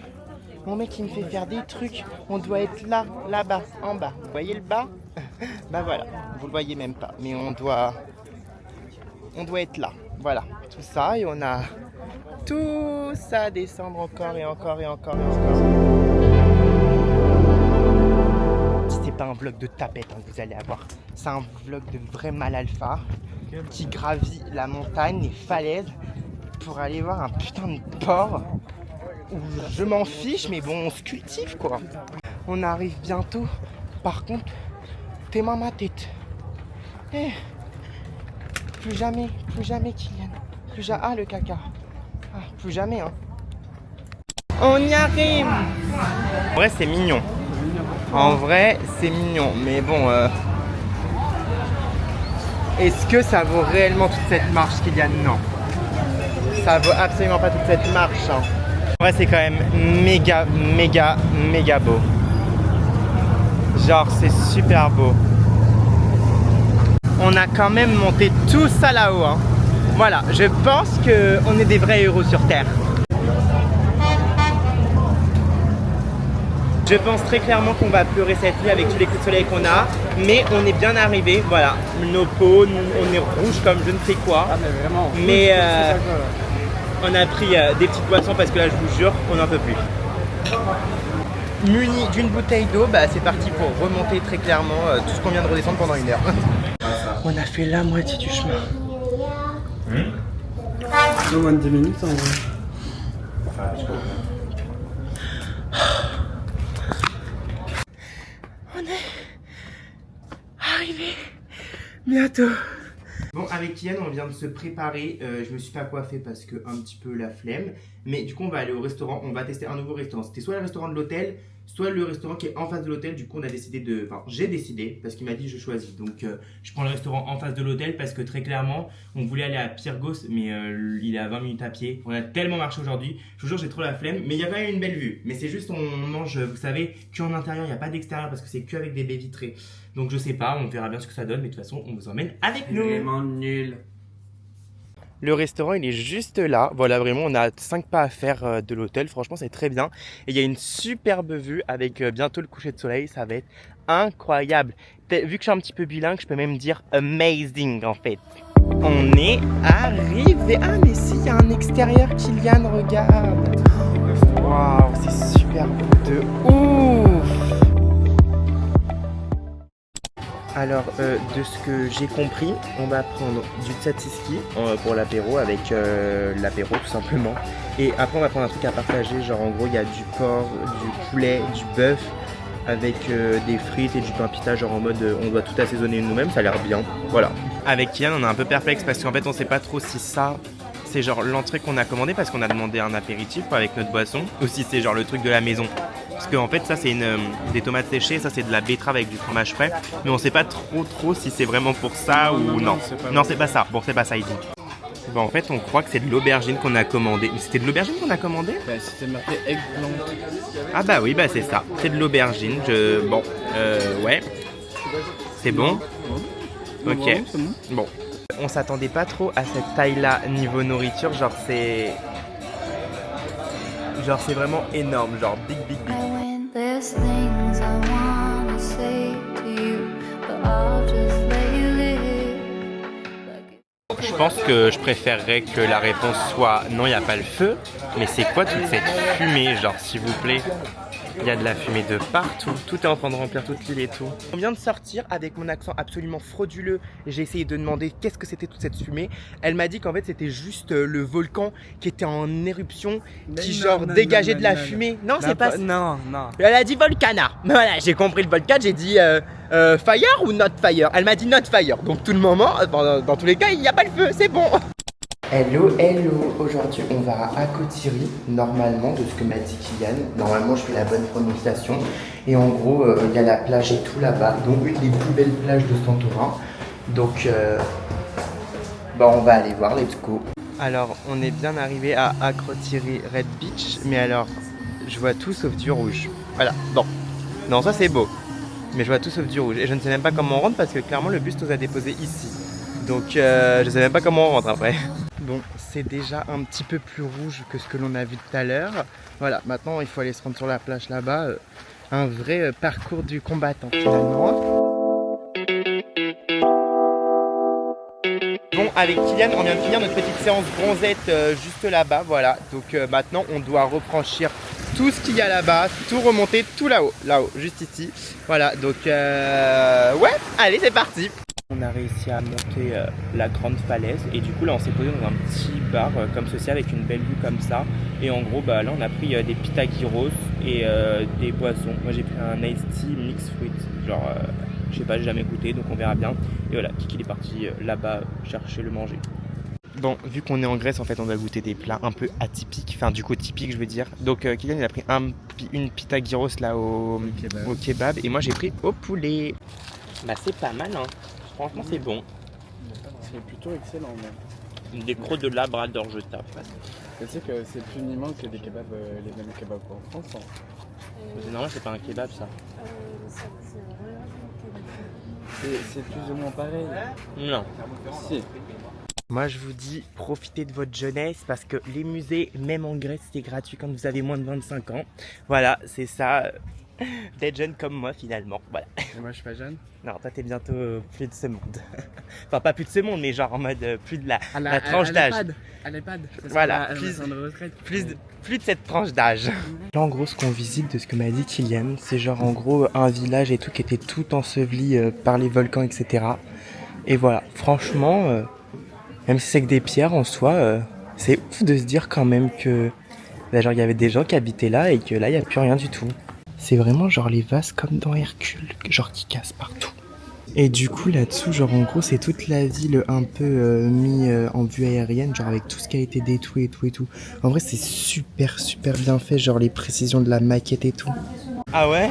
Mon mec il me fait faire des trucs. On doit être là, là-bas, en bas. Vous voyez le bas? Bah voilà, vous le voyez même pas, mais on doit être là. Voilà, tout ça, et on a tout ça à descendre encore et encore. C'est pas un vlog de tapette hein, que vous allez avoir. C'est un vlog de vrai mal alpha qui gravit la montagne, les falaises pour aller voir un putain de port où je m'en fiche, mais bon, on se cultive quoi. On arrive bientôt. Par contre, t'es dans ma tête. Eh, plus jamais Kylian. Ah, le caca. Ah, plus jamais hein. On y arrive. En vrai, c'est mignon. En vrai, c'est mignon, mais bon, est-ce que ça vaut réellement toute cette marche, Kylian? Non. Ça vaut absolument pas toute cette marche. Hein. En vrai, c'est quand même méga beau. Genre, c'est super beau. on a quand même monté tout ça là-haut. Hein. Voilà, je pense qu'on est des vrais héros sur Terre. Je pense très clairement qu'on va pleurer cette nuit avec tous les coups de soleil qu'on a, mais on est bien arrivé, voilà. Nos peaux, on est rouge comme je ne sais quoi. Ah mais vraiment. Mais on a pris des petites boissons parce que là, je vous jure, on n'en peut plus. Muni d'une bouteille d'eau, bah, c'est parti pour remonter très clairement tout ce qu'on vient de redescendre pendant 1 heure. On a fait la moitié du chemin. Au moins de 10 minutes en vrai. On est arrivé bientôt. Bon, avec Kylian, on vient de se préparer. Je me suis pas coiffé parce que un petit peu la flemme. Mais du coup, on va aller au restaurant. On va tester un nouveau restaurant. C'était soit le restaurant de l'hôtel, soit le restaurant qui est en face de l'hôtel. Du coup, on a décidé de... Enfin, j'ai décidé parce qu'il m'a dit je choisis. Donc, je prends le restaurant en face de l'hôtel parce que très clairement, on voulait aller à Pyrgos, mais il est à 20 minutes à pied. On a tellement marché aujourd'hui. Je vous jure, j'ai trop la flemme. Mais il y a quand même une belle vue. Mais c'est juste, on mange, vous savez, qu'en intérieur. Il n'y a pas d'extérieur parce que c'est qu'avec des baies vitrées. Donc, je sais pas. On verra bien ce que ça donne. Mais de toute façon, on vous emmène avec nous. Vraiment nul. Le restaurant, il est juste là. Voilà, vraiment, on a 5 pas à faire de l'hôtel. Franchement, c'est très bien. Et il y a une superbe vue avec bientôt le coucher de soleil. Ça va être incroyable. Vu que je suis un petit peu bilingue, je peux même dire amazing en fait. On est arrivé. Ah, mais si, il y a un extérieur, Kylian, regarde. Waouh, c'est super beau de ouf. Alors, de ce que j'ai compris, on va prendre du tzatziki pour l'apéro, avec l'apéro tout simplement. Et après, on va prendre un truc à partager, genre en gros, il y a du porc, du poulet, du bœuf, avec des frites et du pain pita, genre en mode on doit tout assaisonner nous-mêmes, ça a l'air bien. Voilà. Avec Kylian, on est un peu perplexe parce qu'en fait, on sait pas trop si ça... c'est genre l'entrée qu'on a commandé parce qu'on a demandé un apéritif avec notre boisson, ou si c'est genre le truc de la maison. Parce qu'en fait ça c'est des tomates séchées, ça c'est de la betterave avec du fromage frais, mais on sait pas trop si c'est vraiment pour ça ou non. Non, c'est pas ça, bon c'est pas ça il dit. Bon, en fait on croit que c'est de l'aubergine qu'on a commandé. C'était de l'aubergine qu'on a commandé? Bah c'était marqué eggplant. Ah bah oui, bah c'est ça, c'est de l'aubergine, bon, ouais. C'est bon? Ok, bon. On s'attendait pas trop à cette taille-là niveau nourriture, genre c'est vraiment énorme, genre big. There's things I wanna say to you, but I'll just let you live. Je pense que je préférerais que la réponse soit non, il n'y a pas le feu, mais c'est quoi toute cette fumée, genre s'il vous plaît? Il y a de la fumée de partout, tout est en train de remplir toute l'île et tout. On vient de sortir avec mon accent absolument frauduleux. J'ai essayé de demander qu'est-ce que c'était toute cette fumée. Elle m'a dit qu'en fait c'était juste le volcan qui était en éruption, qui dégageait de la fumée. Non, c'est pas ça. Non. Elle a dit volcana. Voilà, j'ai compris le volcan, j'ai dit fire ou not fire. Elle m'a dit not fire. Donc tout le moment, dans tous les cas, il n'y a pas le feu, c'est bon. Hello, aujourd'hui on va à Kotiri, normalement de ce que m'a dit Kylian, normalement je fais la bonne prononciation, et en gros il y a la plage et tout là-bas, donc une des plus belles plages de Santorin, donc on va aller voir, let's go. Alors on est bien arrivé à Akrotiri Red Beach, mais alors je vois tout sauf du rouge, voilà, bon, non ça c'est beau, mais je vois tout sauf du rouge, et je ne sais même pas comment on rentre parce que clairement le bus nous a déposé ici, donc je sais même pas comment on rentre après. Bon, c'est déjà un petit peu plus rouge que ce que l'on a vu tout à l'heure. Voilà, maintenant il faut aller se rendre sur la plage là-bas. Un vrai parcours du combattant finalement. Bon, avec Kylian, on vient de finir notre petite séance bronzette juste là-bas. Voilà, donc maintenant on doit refranchir tout ce qu'il y a là-bas, tout remonter, tout là-haut, juste ici. Voilà, donc ouais, allez c'est parti. On a réussi à monter la grande falaise et du coup là on s'est posé dans un petit bar comme ceci avec une belle vue comme ça, et en gros là on a pris des pita gyros et des boissons. Moi j'ai pris un iced tea mix fruit, genre je sais pas, j'ai jamais goûté donc on verra bien. Et voilà, Kiki il est parti là-bas chercher le manger. Bon, vu qu'on est en Grèce en fait on doit goûter des plats un peu atypiques, enfin du coup typiques je veux dire. Donc Kylian il a pris une pita gyros là au kebab et moi j'ai pris au poulet. Bah c'est pas mal hein. Franchement, c'est bon. C'est plutôt excellent même. Des crocs de labrador, je tape. Je sais que c'est plus niment que des kebabs, les mêmes kebabs en France. Hein. Non, c'est pas un kebab ça. C'est plus ou moins pareil. Non. Si. Moi je vous dis, profitez de votre jeunesse parce que les musées, même en Grèce, c'est gratuit quand vous avez moins de 25 ans. Voilà, c'est ça, d'être jeune comme moi finalement, voilà. Et moi je suis pas jeune. Non, toi t'es bientôt plus de ce monde. Enfin pas plus de ce monde, mais genre en mode plus de la tranche d'âge. À l'EHPAD. Voilà, plus de cette tranche d'âge. Là en gros ce qu'on visite, de ce que m'a dit Kylian, c'est genre en gros un village et tout qui était tout enseveli par les volcans, etc. Et voilà, franchement... même si c'est que des pierres en soi, c'est ouf de se dire quand même que bah, genre il y avait des gens qui habitaient là et que là il n'y a plus rien du tout. C'est vraiment genre les vases comme dans Hercule, genre qui cassent partout. Et du coup là-dessous, genre en gros c'est toute la ville un peu mis en vue aérienne, genre avec tout ce qui a été détruit et tout et tout. En vrai c'est super bien fait, genre les précisions de la maquette et tout. Ah ouais ?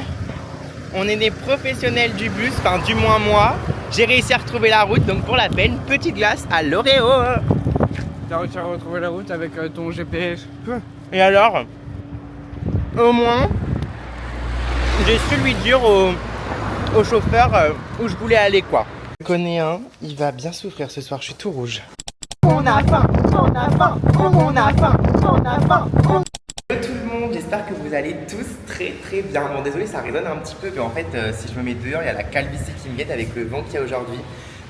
On est des professionnels du bus, enfin du moins moi. J'ai réussi à retrouver la route, donc pour la peine, petite glace à l'Oreo. T'as réussi à retrouver la route avec ton GPS. Et alors, au moins, j'ai su lui dire au chauffeur où je voulais aller quoi. Je connais un, il va bien souffrir ce soir, je suis tout rouge. On a faim, on a faim, on a faim, on a faim. Hello tout le monde, j'espère que vous allez tous très bien. Bon désolé ça résonne un petit peu mais en fait si je me mets dehors il y a la calvitie qui me guette avec le vent qu'il y a aujourd'hui.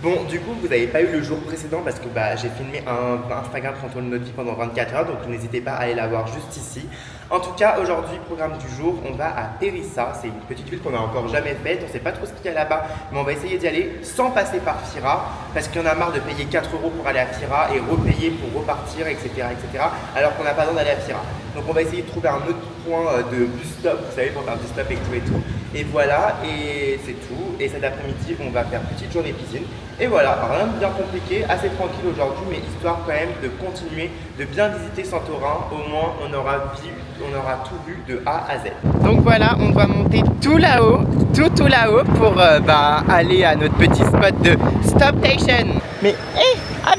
Bon du coup vous n'avez pas eu le jour précédent parce que j'ai filmé un Instagram contrôle notre vie pendant 24 heures donc n'hésitez pas à aller la voir juste ici. En tout cas aujourd'hui programme du jour, on va à Périssa, c'est une petite ville qu'on n'a encore jamais faite, on sait pas trop ce qu'il y a là-bas mais on va essayer d'y aller sans passer par Fira parce qu'il y en a marre de payer 4 € pour aller à Fira et repayer pour repartir etc alors qu'on n'a pas besoin d'aller à Fira. Donc on va essayer de trouver un autre point de bus stop, vous savez pour faire bus stop et tout et voilà et c'est tout. Et cet après-midi on va faire petite journée piscine et voilà, rien de bien compliqué, assez tranquille aujourd'hui mais histoire quand même de continuer de bien visiter Santorin, au moins on aura tout vu de A à Z. Donc voilà, on doit monter tout là-haut, tout là-haut pour aller à notre petit spot de Stop Station. Mais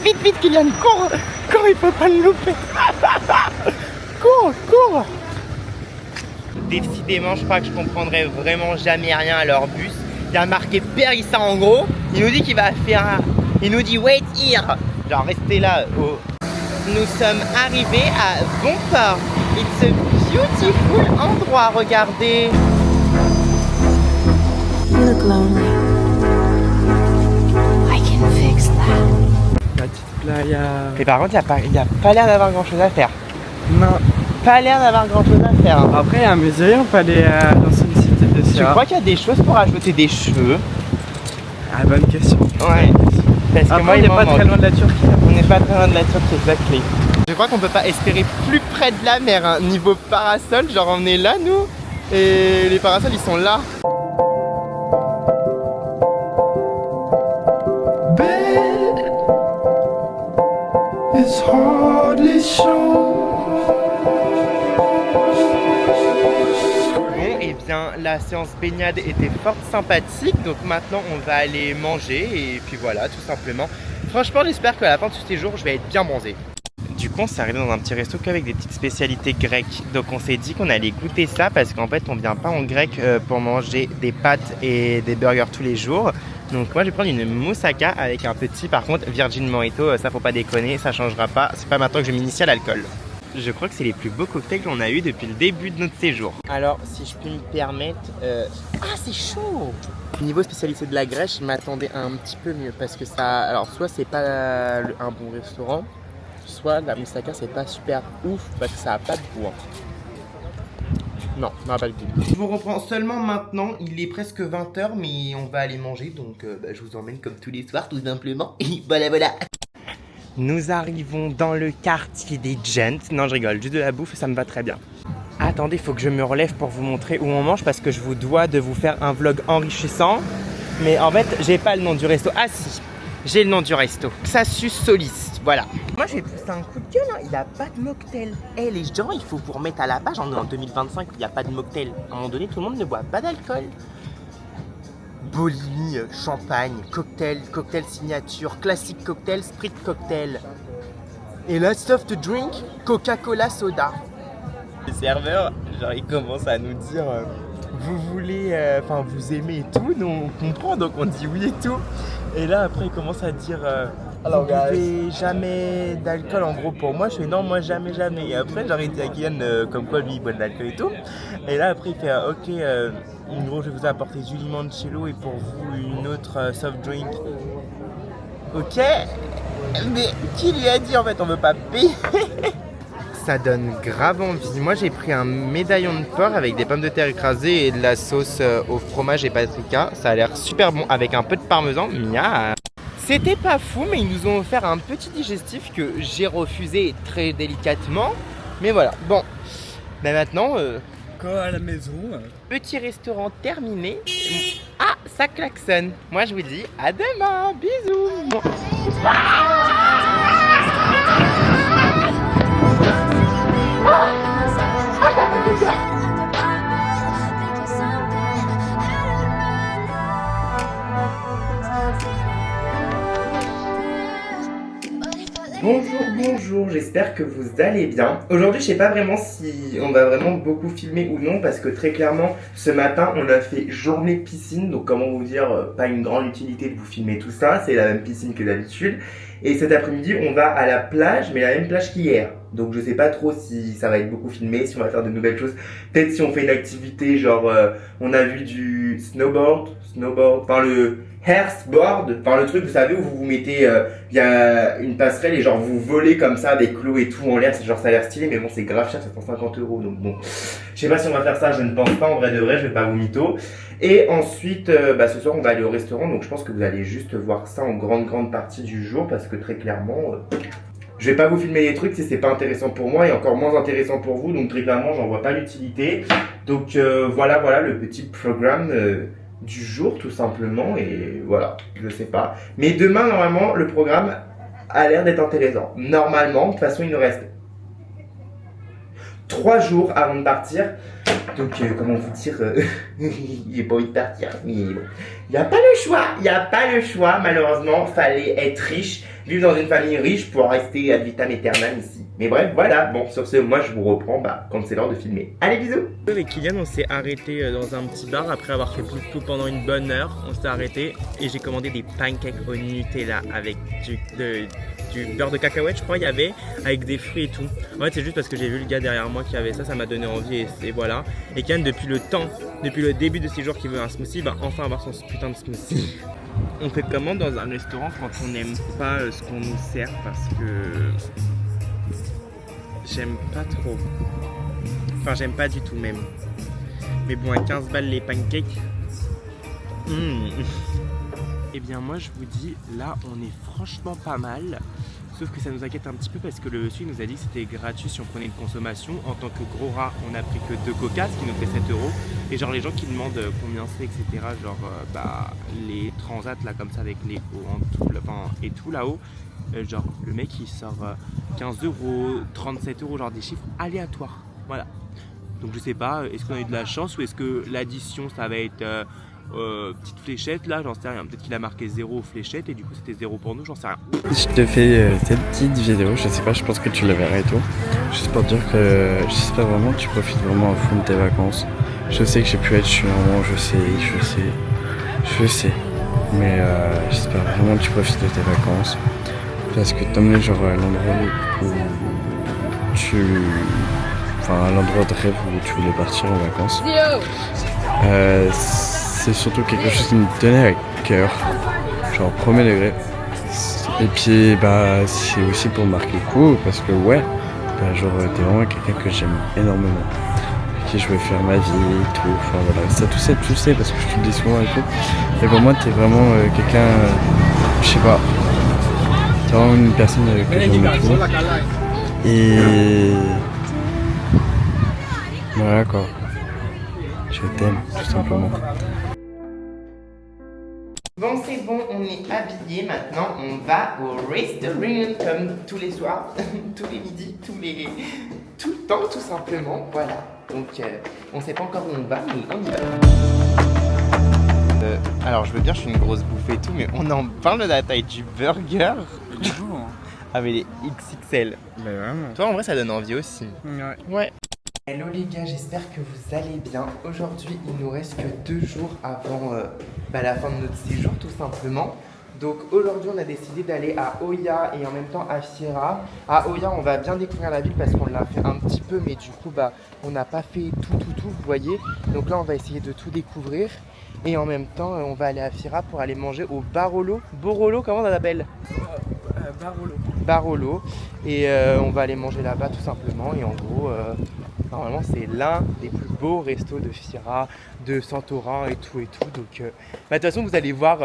vite Kylian, cours, il faut pas le louper. Cours. Décidément, je crois que je comprendrai vraiment jamais rien à leur bus. Il y a marqué Périssa en gros. Il nous dit qu'il va faire il nous dit wait here. Genre restez là. Nous sommes arrivés à Bonport. It's a beautiful endroit, regardez. You look lonely. I can fix that. La petite playa. Et par contre, il n'y a pas l'air d'avoir grand chose à faire. Non. Pas l'air d'avoir grand chose à faire. Après il y a un musée, on peut aller à l'ancienne cité de Tu Sierra. crois qu'il y a des choses pour ajouter des cheveux? Ah bonne question. Ouais. Parce que Après moi, on il n'est m'en pas très manque. loin de la Turquie. On n'est pas très loin de la Turquie, exactement. Je crois qu'on peut pas espérer plus près de la mer, hein. Niveau parasol, genre on est là nous, et les parasols ils sont là. Bon, et bien la séance baignade était fort sympathique, donc maintenant on va aller manger et puis voilà, tout simplement. Franchement, j'espère qu'à la fin de ce séjour, je vais être bien bronzé. Du coup, on s'est arrivé dans un petit resto qu'avec des petites spécialités grecques. Donc on s'est dit qu'on allait goûter ça parce qu'en fait, on vient pas en grec pour manger des pâtes et des burgers tous les jours. Donc moi, je vais prendre une moussaka avec un petit, par contre, Virgin Mojito. Ça, faut pas déconner, ça changera pas. C'est pas maintenant que je m'initie à l'alcool. Je crois que c'est les plus beaux cocktails qu'on a eu depuis le début de notre séjour. Alors, si je peux me permettre... Ah, c'est chaud! Niveau spécialité de la Grèce, je m'attendais à un petit peu mieux parce que ça... Alors, soit c'est pas un bon restaurant, soit la moussaka, c'est pas super ouf parce que ça a pas de goût. Non, ça n'a pas de goût. Je vous reprends seulement maintenant, il est presque 20h, mais on va aller manger, donc je vous emmène comme tous les soirs, tout simplement. Et voilà. Nous arrivons dans le quartier des gents. Non, je rigole, juste de la bouffe, ça me va très bien. Attendez, il faut que je me relève pour vous montrer où on mange parce que je vous dois de vous faire un vlog enrichissant. Mais en fait, j'ai pas le nom du resto. Ah si, j'ai le nom du resto. Xasus Solis, voilà. Moi, j'ai poussé un coup de gueule, hein. Il n'y a pas de mocktail. Les gens, il faut vous remettre à la page. On est en 2025, il n'y a pas de mocktail. À un moment donné, tout le monde ne boit pas d'alcool. Bolini, champagne, cocktail signature, classique cocktail, sprit cocktail. Et là, soft drink, Coca-Cola soda. Les serveurs, genre, ils commencent à nous dire vous voulez, enfin vous aimez et tout, nous on comprend donc on dit oui et tout. Et là après il commence à dire vous buvez jamais d'alcool en gros pour moi. Je fais non moi jamais. Et après j'arrête à Kylian comme quoi lui il boit de l'alcool et tout. Et là après il fait ok en gros je vais vous apporter du limoncello et pour vous une autre soft drink. Ok, mais qui lui a dit en fait on veut pas payer? Ça donne grave envie. Moi j'ai pris un médaillon de porc avec des pommes de terre écrasées et de la sauce au fromage et paprika. Ça a l'air super bon avec un peu de parmesan. Miam. C'était pas fou mais ils nous ont offert un petit digestif que j'ai refusé très délicatement. Mais voilà, bon. Ben maintenant... Quoi à la maison? Petit restaurant terminé. Ah, ça klaxonne. Moi je vous dis à demain. Bisous. Bonjour, j'espère que vous allez bien. Aujourd'hui, je sais pas vraiment si on va vraiment beaucoup filmer ou non parce que très clairement, ce matin, on a fait journée piscine. Donc comment vous dire, pas une grande utilité de vous filmer tout ça, c'est la même piscine que d'habitude. Et cet après-midi, on va à la plage, mais la même plage qu'hier. Donc je sais pas trop si ça va être beaucoup filmé, si on va faire de nouvelles choses. Peut-être si on fait une activité genre, on a vu du snowboard, enfin le hairboard, enfin le truc vous savez où vous vous mettez, il y a une passerelle et genre vous volez comme ça des clous et tout en l'air, c'est genre ça a l'air stylé mais bon c'est grave cher, 750 €, donc bon je sais pas si on va faire ça, je ne pense pas, en vrai de vrai je vais pas vous mytho. Et ensuite ce soir on va aller au restaurant, donc je pense que vous allez juste voir ça en grande partie du jour parce que très clairement je vais pas vous filmer les trucs si c'est pas intéressant pour moi et encore moins intéressant pour vous, donc très clairement j'en vois pas l'utilité. Donc voilà le petit programme du jour tout simplement et voilà, je sais pas. Mais demain normalement le programme a l'air d'être intéressant. Normalement, de toute façon il nous reste 3 jours avant de partir. Donc comment vous dire, j'ai pas envie de partir, mais bon. Il n'y a pas le choix, malheureusement, fallait être riche, vivre dans une famille riche pour rester ad vitam aeternam ici. Mais bref, voilà, bon, sur ce, moi je vous reprends quand c'est l'heure de filmer. Allez, bisous. Avec Kylian, on s'est arrêté dans un petit bar après avoir fait tout pendant une bonne heure. On s'est arrêté et j'ai commandé des pancakes au Nutella avec du beurre de cacahuète, je crois, il y avait, avec des fruits et tout. En fait, c'est juste parce que j'ai vu le gars derrière moi qui avait ça, ça m'a donné envie et voilà. Et Kylian, depuis le début de ces jours qu'il veut un smoothie, va enfin avoir son putain de smoothie. On fait commande dans un restaurant quand on n'aime pas ce qu'on nous sert parce que j'aime pas trop. Enfin, j'aime pas du tout même. Mais bon, à 15 balles les pancakes. Eh bien moi je vous dis, là on est franchement pas mal. Sauf que ça nous inquiète un petit peu parce que le monsieur nous a dit que c'était gratuit si on prenait une consommation. En tant que gros rat, on a pris que 2 coca, ce qui nous fait 7 €. Et genre les gens qui demandent combien c'est, etc. Genre les transats là comme ça avec les hauts en tout, enfin, et tout là-haut. Genre le mec il sort 15 €, 37 €, genre des chiffres aléatoires. Voilà. Donc je sais pas, est-ce qu'on a eu de la chance ou est-ce que l'addition ça va être... petite fléchette là, j'en sais rien, peut-être qu'il a marqué 0 fléchette et du coup c'était 0 pour nous, j'en sais rien. Je te fais cette petite vidéo, je sais pas, je pense que tu la verras et tout, juste pour dire que j'espère vraiment que tu profites vraiment à fond de tes vacances. Je sais que j'ai pu être chiant, je sais, mais j'espère vraiment que tu profites de tes vacances parce que t'emmener genre à l'endroit où à l'endroit de rêve où tu voulais partir en vacances. C'est surtout quelque chose qui me tenait à cœur, genre premier degré. Et puis c'est aussi pour marquer le coup parce que genre t'es vraiment quelqu'un que j'aime énormément, avec qui je veux faire ma vie et tout, enfin voilà, ça tu sais parce que je te le dis souvent et tout. Et pour moi t'es vraiment quelqu'un, je sais pas, t'es vraiment une personne que j'aime beaucoup. Et voilà quoi, je t'aime tout simplement. Bon c'est bon, on est habillés maintenant, on va au restaurant comme tous les soirs, tous les midis, tout le temps tout simplement, voilà. Donc on sait pas encore où on va, mais on y va. Alors je veux dire je suis une grosse bouffe et tout, mais on en parle de la taille du burger. Ah mais les XXL. Bah vraiment. Toi en vrai ça donne envie aussi. Ouais. Hello les gars, j'espère que vous allez bien. Aujourd'hui, il nous reste que 2 jours avant la fin de notre séjour tout simplement. Donc aujourd'hui, on a décidé d'aller à Oya et en même temps à Fira. À Oya, on va bien découvrir la ville parce qu'on l'a fait un petit peu, mais du coup, on n'a pas fait tout, vous voyez. Donc là, on va essayer de tout découvrir. Et en même temps, on va aller à Fira pour aller manger au Barolo. Borolo, comment ça s'appelle? Barolo. Barolo. Et on va aller manger là-bas tout simplement. Et en gros, normalement, c'est l'un des plus beaux restos de Fira, de Santorin et tout. Donc, de toute façon, vous allez voir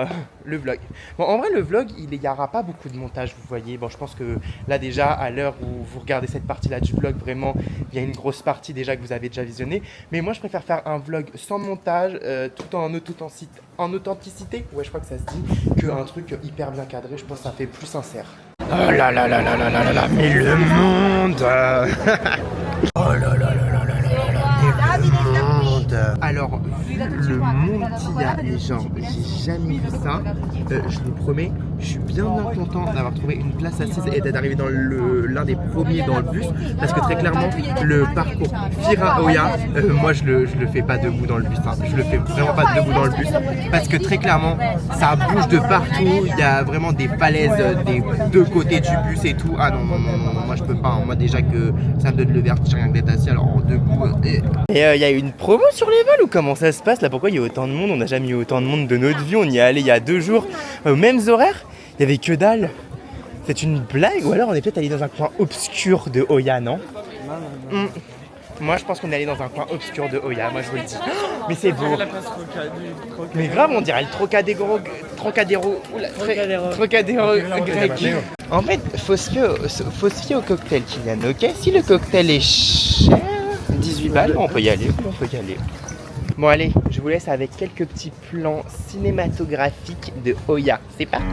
le vlog. Bon, en vrai, le vlog, il n'y aura pas beaucoup de montage, vous voyez. Bon, je pense que là, déjà, à l'heure où vous regardez cette partie-là du vlog, vraiment, il y a une grosse partie déjà que vous avez déjà visionné. Mais moi, je préfère faire un vlog sans montage, tout en authenticité. Ouais, je crois que ça se dit. Qu'un truc hyper bien cadré. Je pense que ça fait plus sincère. Oh là là là là là là là, mais le monde. Oh là là là là là là là, mais le monde. Alors, vu le monde qu'il y a, les gens, j'ai jamais vu ça. Je vous promets, je suis bien content d'avoir trouvé une place assise et d'être arrivé dans l'un des premiers dans le bus. Parce que très clairement, le parcours Fira Oya, moi je le fais pas debout dans le bus. Hein. Je le fais vraiment pas debout dans le bus. Parce que très clairement, ça bouge de partout. Il y a vraiment des falaises des deux côtés du bus et tout. Ah non, moi je peux pas. Hein. Moi déjà que ça me donne le vertige rien que d'être assis, alors en debout. Et il y a une promo sur les vols ou comment ça se passe là? Pourquoi il y a autant de monde? On n'a jamais eu autant de monde de notre vie. On y est allé il y a 2 jours aux mêmes horaires. Il y avait que dalle. C'est une blague? Ou alors on est peut-être allé dans un coin obscur de Oya, non? Moi je pense qu'on est allé dans un coin obscur de Oya, moi je vous le dis. Mais c'est beau. Mais grave, on dirait le Trocadéro grec. En fait, faut se fier au cocktail, Kylian, ok? Si le cocktail est cher, 18 balles, on peut y aller. Bon allez, je vous laisse avec quelques petits plans cinématographiques de Oya. C'est parti.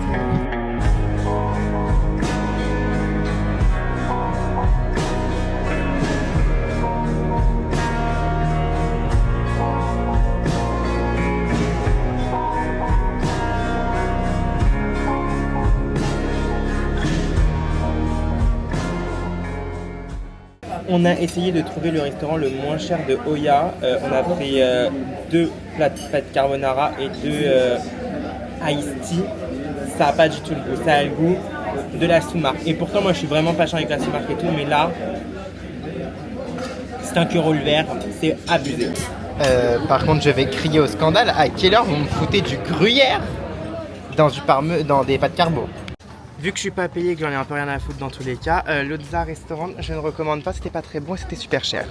On a essayé de trouver le restaurant le moins cher de Oya. On a pris 2 plats de pâtes carbonara et 2 iced tea. Ça n'a pas du tout le goût. Ça a le goût de la sous-marque. Et pourtant, moi, je suis vraiment pas chiant avec la sous-marque et tout. Mais là, c'est un euro le verre. C'est abusé. Par contre, je vais crier au scandale. À quelle heure vous me foutez du gruyère dans des pâtes carbo? Vu que je suis pas payé et que j'en ai un peu rien à foutre dans tous les cas, l'Otza Restaurant, je ne recommande pas, c'était pas très bon et c'était super cher.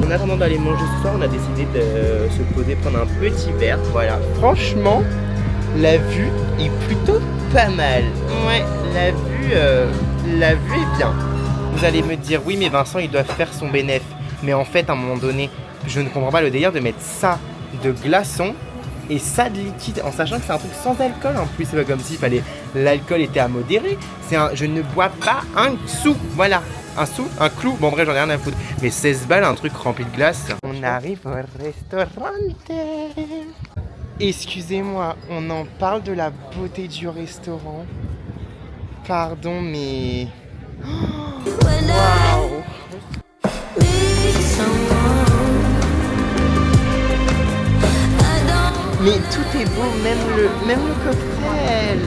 En attendant d'aller manger ce soir, on a décidé de se poser, prendre un petit verre. Voilà, franchement, la vue est plutôt pas mal. Ouais, la vue est bien. Vous allez me dire, oui mais Vincent, il doit faire son bénéf. Mais en fait, à un moment donné, je ne comprends pas le délire de mettre ça de glaçon et ça de liquide, en sachant que c'est un truc sans alcool en plus. C'est pas comme s'il fallait l'alcool était à modérer. Je ne bois pas un sou, voilà. Un sou, un clou, bon bref, j'en ai rien à foutre. Mais 16 balles, un truc rempli de glace. On arrive au restaurant. Excusez-moi, on en parle de la beauté du restaurant. Pardon, mais... Waouh. Mais tout est beau, même le cocktail.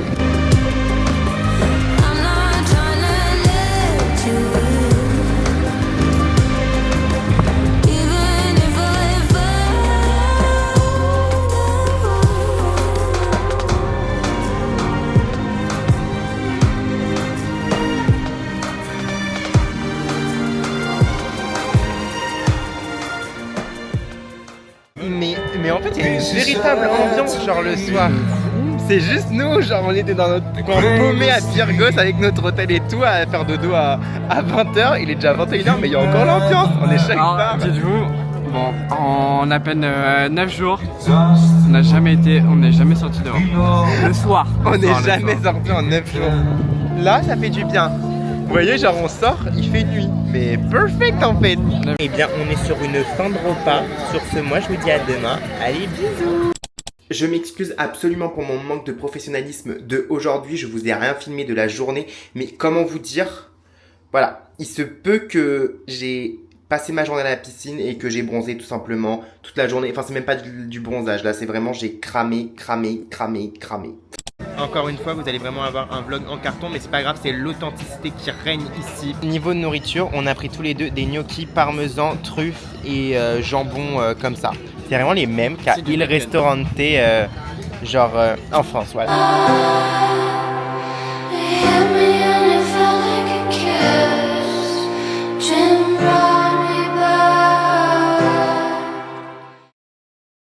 Mais en fait, il y a une véritable ambiance, genre le soir. C'est juste nous, genre on était dans notre coin paumé à Pyrgos avec notre hôtel et tout, à faire dodo à 20h. Il est déjà 21h, mais il y a encore l'ambiance. On est chaque part. Dites-vous, bon, en à peine 9 jours, on n'est jamais sorti dehors. Le soir. On n'est jamais sorti en 9 jours. Là, ça fait du bien. Vous voyez, genre on sort, il fait nuit. Mais perfect en fait. Eh bien, on est sur une fin de repas. Sur ce, moi je vous dis à demain. Allez, bisous. Je m'excuse absolument pour mon manque de professionnalisme de aujourd'hui, je vous ai rien filmé de la journée, mais comment vous dire? Voilà, il se peut que j'ai passé ma journée à la piscine et que j'ai bronzé tout simplement toute la journée. Enfin, c'est même pas du bronzage, là, c'est vraiment j'ai cramé. Encore une fois, vous allez vraiment avoir un vlog en carton, mais c'est pas grave, c'est l'authenticité qui règne ici. Niveau de nourriture, on a pris tous les deux des gnocchis parmesan, truffes et jambon comme ça. C'est vraiment les mêmes qu'à Il Ristorante, en France, voilà. Yeah.